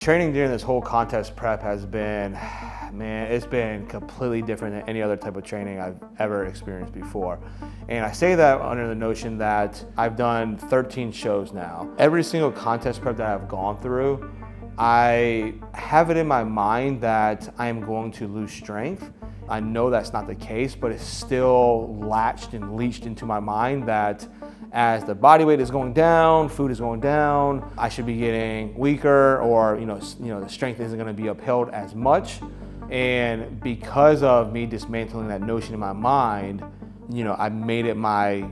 Training during this whole contest prep has been, man, it's been completely different than any other type of training I've ever experienced before. And I say that under the notion that I've done 13 shows now. Every single contest prep that I've gone through, I have it in my mind that I am going to lose strength. I know that's not the case, but it's still latched and leached into my mind that as the body weight is going down, food is going down, I should be getting weaker, or the strength isn't going to be upheld as much. And because of me dismantling that notion in my mind, I made it my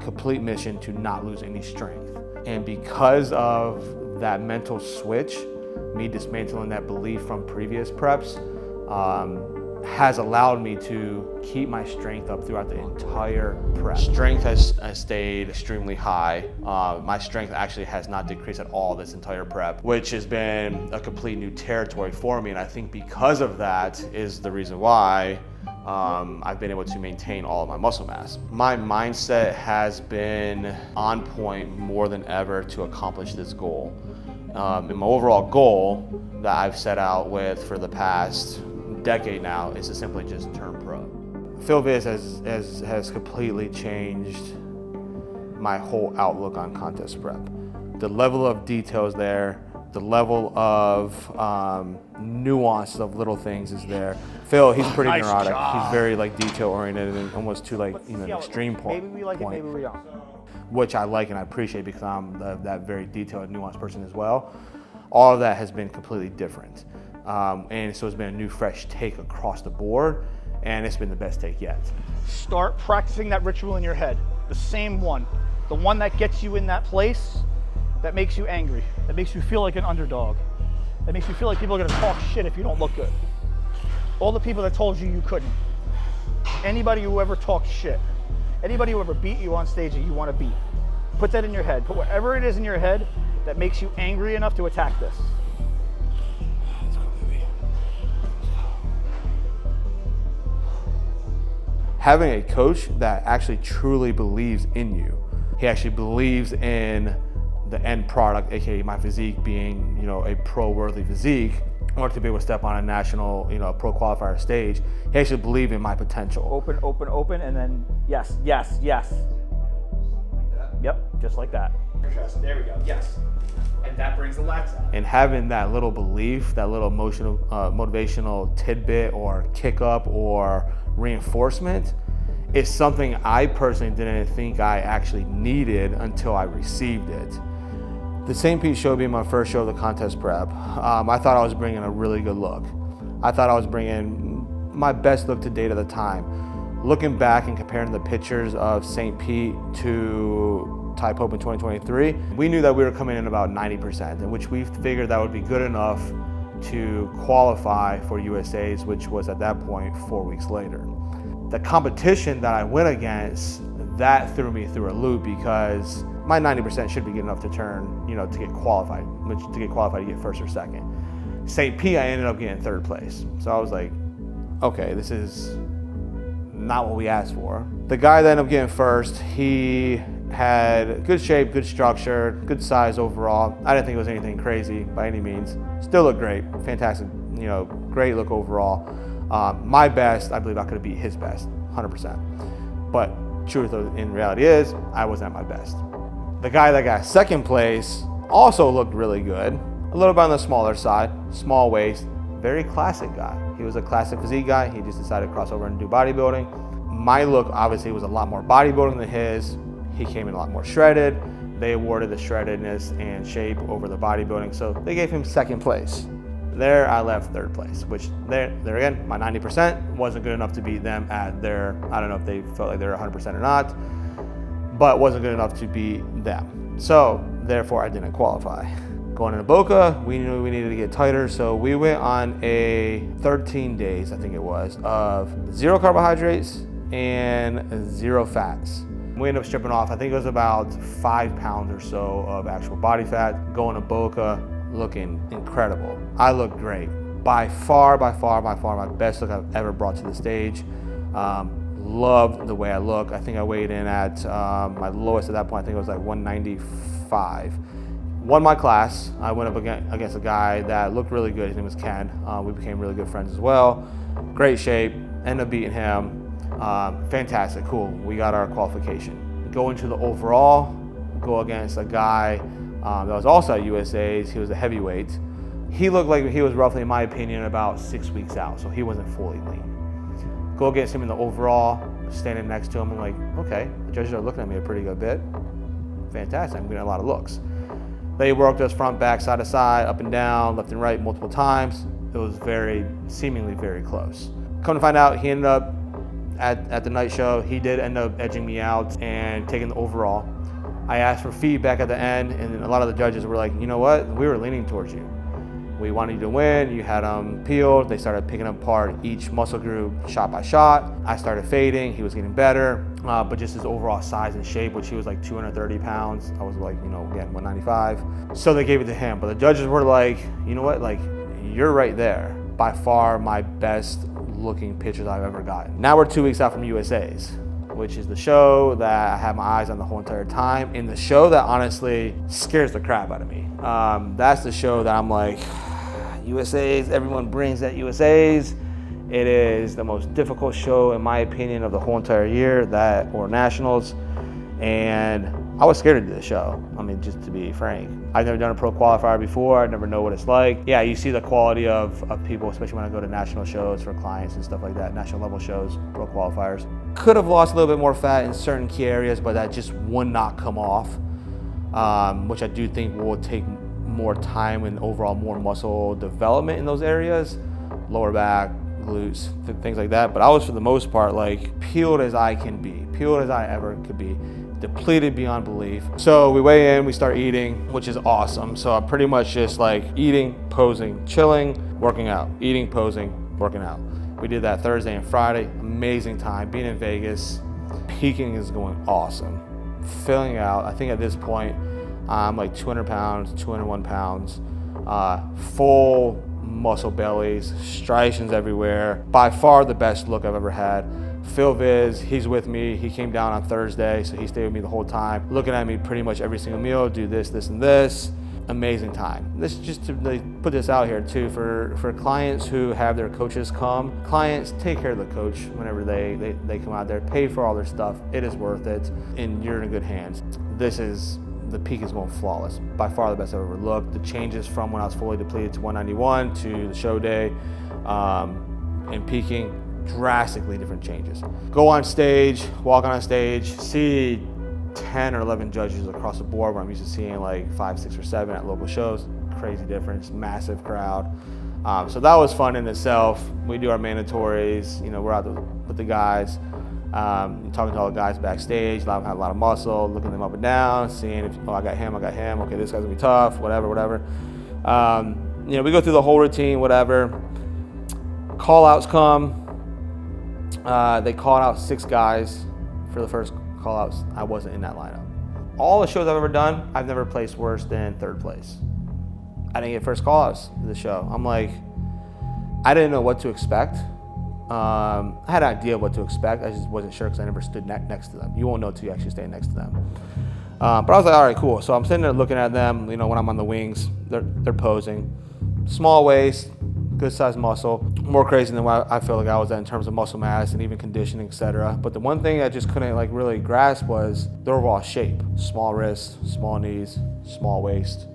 complete mission to not lose any strength. And because of that mental switch, me dismantling that belief from previous preps, has allowed me to keep my strength up throughout the entire prep. Strength has stayed extremely high. My strength actually has not decreased at all this entire prep, which has been a complete new territory for me. And I think because of that is the reason why I've been able to maintain all of my muscle mass. My mindset has been on point more than ever to accomplish this goal. And my overall goal that I've set out with for the past decade now is to simply just turn pro. Philviz has completely changed my whole outlook on contest prep. The level of details there, the level of nuance of little things is there. Phil, he's pretty nice neurotic. job. He's very detail oriented and almost to an extreme point. Maybe we like it, maybe we don't. Which I like and I appreciate because I'm that very detailed, nuanced person as well. All of that has been completely different. And so it's been a new, fresh take across the board, and it's been the best take yet. Start practicing that ritual in your head, the same one. The one that gets you in that place, that makes you angry, that makes you feel like an underdog, that makes you feel like people are gonna talk shit if you don't look good. All the people that told you you couldn't. Anybody who ever talked shit. Anybody who ever beat you on stage that you wanna beat. Put that in your head. Put whatever it is in your head that makes you angry enough to attack this. Having a coach that actually truly believes in you. He actually believes in the end product, aka my physique being, a pro-worthy physique, in order to be able to step on a national, pro qualifier stage. He actually believed in my potential. Open, open, open, and then yes, yes, yes. Yep, just like that. There we go, yes. And that brings the lats out. And having that little belief, that little motivational tidbit or kick up or reinforcement is something I personally didn't think I actually needed until I received it. The St. Pete show being my first show of the contest prep, I thought I was bringing a really good look. I thought I was bringing my best look to date at the time. Looking back and comparing the pictures of St. Pete to Type Hope in 2023, we knew that we were coming in about 90%, in which we figured that would be good enough to qualify for USA's, which was at that point 4 weeks later. The competition that I went against, that threw me through a loop because my 90% should be good enough to turn, to get qualified, to get first or second. St. Pete, I ended up getting third place. So I was like, okay, this is not what we asked for. The guy that ended up getting first, he had good shape, good structure, good size overall. I didn't think it was anything crazy by any means. Still looked great, fantastic, great look overall. My best, I believe I could have beat his best, 100%. But truth in reality is, I wasn't at my best. The guy that got second place also looked really good. A little bit on the smaller side, small waist, very classic guy. He was a classic physique guy. He just decided to cross over and do bodybuilding. My look obviously was a lot more bodybuilding than his. He came in a lot more shredded. They awarded the shreddedness and shape over the bodybuilding, so they gave him second place. There, I left third place, which there again, my 90% wasn't good enough to beat them at their, I don't know if they felt like they were 100% or not, but wasn't good enough to beat them. So, therefore, I didn't qualify. Going into Boca, we knew we needed to get tighter, so we went on a 13 days, I think it was, of 0 carbohydrates and 0 fats. We ended up stripping off, I think it was about 5 pounds or so of actual body fat. Going to Boca, looking incredible. I look great. By far, my best look I've ever brought to the stage. Loved the way I look. I think I weighed in at, my lowest at that point, I think it was like 195. won my class. I went up against a guy that looked really good. His name was Ken. We became really good friends as well. Great shape, ended up beating him. Fantastic, cool. We got our qualification. Go into the overall, go against a guy that was also at USA's. He was a heavyweight. He looked like he was roughly, in my opinion, about 6 weeks out, so he wasn't fully lean. Go against him in the overall, standing next to him, I'm like, okay, the judges are looking at me a pretty good bit. Fantastic, I'm getting a lot of looks. They worked us front, back, side to side, up and down, left and right multiple times. It was seemingly very close. Come to find out, he ended up at the night show, he did end up edging me out and taking the overall. I asked for feedback at the end, and a lot of the judges were like, you know what, we were leaning towards you. We wanted you to win, you had them peeled. They started picking apart each muscle group shot by shot. I started fading, he was getting better, but just his overall size and shape, which he was like 230 pounds. I was like, again, 195. So they gave it to him, but the judges were like, you know what, like, you're right there. By far my best looking pictures I've ever gotten. Now we're 2 weeks out from USA's, which is the show that I had my eyes on the whole entire time, and the show that honestly scares the crap out of me. That's the show that I'm like, USA's, everyone brings that USA's. It is the most difficult show, in my opinion, of the whole entire year, or Nationals, and I was scared to do the show. I mean, just to be frank. I've never done a pro qualifier before. I never know what it's like. Yeah, you see the quality of people, especially when I go to national shows for clients and stuff like that, national level shows, pro qualifiers. Could have lost a little bit more fat in certain key areas, but that just would not come off, which I do think will take more time and overall more muscle development in those areas, lower back, glutes, things like that. But I was, for the most part, like peeled as I can be, peeled as I ever could be, depleted beyond belief. So we weigh in, we start eating, which is awesome. So I'm pretty much just like eating, posing, chilling, working out, eating, posing, working out. We did that Thursday and Friday, amazing time, being in Vegas. Peaking is going awesome. Filling out, I think at this point, I'm like 200 pounds, 201 pounds, full muscle bellies, striations everywhere. By far the best look I've ever had. Phil Viz, he's with me. He came down on Thursday, so he stayed with me the whole time, looking at me pretty much every single meal, do this, this, and this. Amazing time. This just to put this out here too, for clients who have their coaches come. Clients, take care of the coach whenever they come out there. Pay for all their stuff. It is worth it, and you're in good hands. The peak is going flawless. By far the best I've ever looked. The changes from when I was fully depleted to 191 to the show day and peaking, drastically different changes. Go on stage, walk on stage, see 10 or 11 judges across the board, where I'm used to seeing like 5, 6, or 7 at local shows. Crazy difference, massive crowd. So that was fun in itself. We do our mandatories, we're out with the guys, talking to all the guys backstage. A lot of them have a lot of muscle, looking them up and down, seeing if, I got him, okay, this guy's gonna be tough, whatever. We go through the whole routine, whatever. Call outs come. They called out 6 guys for the first call outs. I wasn't in that lineup. All the shows I've ever done, I've never placed worse than 3rd place. I didn't get first call outs to the show. I'm like, I didn't know what to expect. I had an idea of what to expect. I just wasn't sure because I never stood next to them. You won't know until you actually stand next to them. But I was like, all right, cool. So I'm sitting there looking at them, when I'm on the wings, they're posing. Small waist, good sized muscle, more crazy than what I feel like I was at in terms of muscle mass and even conditioning, etc. But the one thing I just couldn't really grasp was their overall shape. Small wrists, small knees, small waist,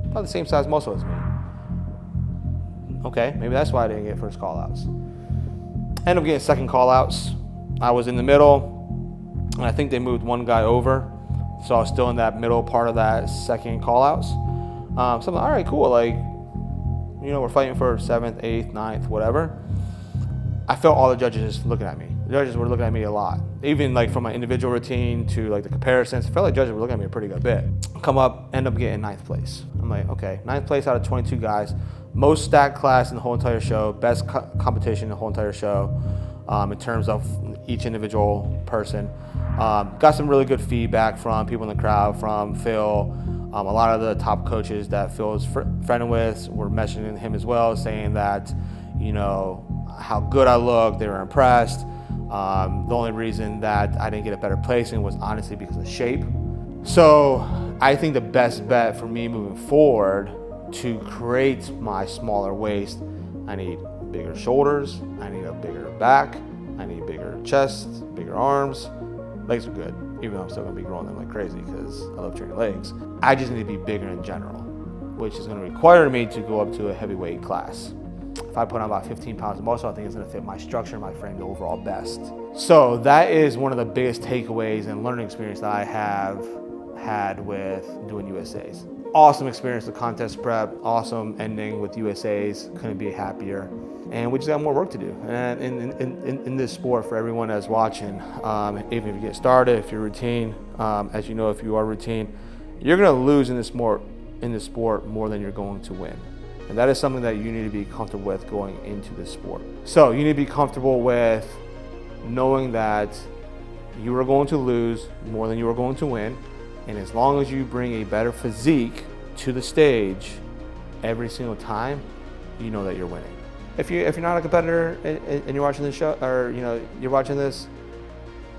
about the same size muscle as me. Okay, maybe that's why I didn't get first call outs. Ended up getting second call outs. I was in the middle, and I think they moved one guy over, so I was still in that middle part of that second call outs. So I'm like, all right, cool, we're fighting for 7th, 8th, 9th, whatever. I felt all the judges looking at me. The judges were looking at me a lot. Even from my individual routine to the comparisons, I felt like judges were looking at me a pretty good bit. Come up, end up getting 9th place. I'm like, okay, 9th place out of 22 guys. Most stacked class in the whole entire show, best competition in the whole entire show in terms of each individual person. Got some really good feedback from people in the crowd, from Phil. A lot of the top coaches that Phil was friendly with were messaging him as well, saying that, how good I looked, they were impressed. The only reason that I didn't get a better placing was honestly because of shape. So I think the best bet for me moving forward to create my smaller waist, I need bigger shoulders, I need a bigger back, I need bigger chest, bigger arms. Legs are good, even though I'm still gonna be growing them like crazy because I love training legs. I just need to be bigger in general, which is gonna require me to go up to a heavyweight class. If I put on about 15 pounds of muscle, I think it's gonna fit my structure and my frame the overall best. So that is one of the biggest takeaways and learning experience that I have had with doing USAs. Awesome experience with contest prep, awesome ending with USAs, couldn't be happier. And we just got more work to do. And in this sport, for everyone that's watching, even if you get started, if you're routine, as you know, if you are routine, you're gonna lose in this sport more than you're going to win. And that is something that you need to be comfortable with going into this sport. So you need to be comfortable with knowing that you are going to lose more than you are going to win. And as long as you bring a better physique to the stage every single time, you know that you're winning. If you're not a competitor and you're watching this show, or you're watching this,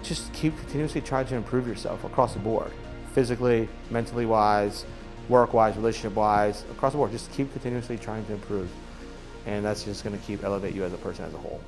just keep continuously trying to improve yourself across the board, physically, mentally wise, work-wise, relationship-wise, across the board. Just keep continuously trying to improve, and that's just going to keep elevate you as a person as a whole.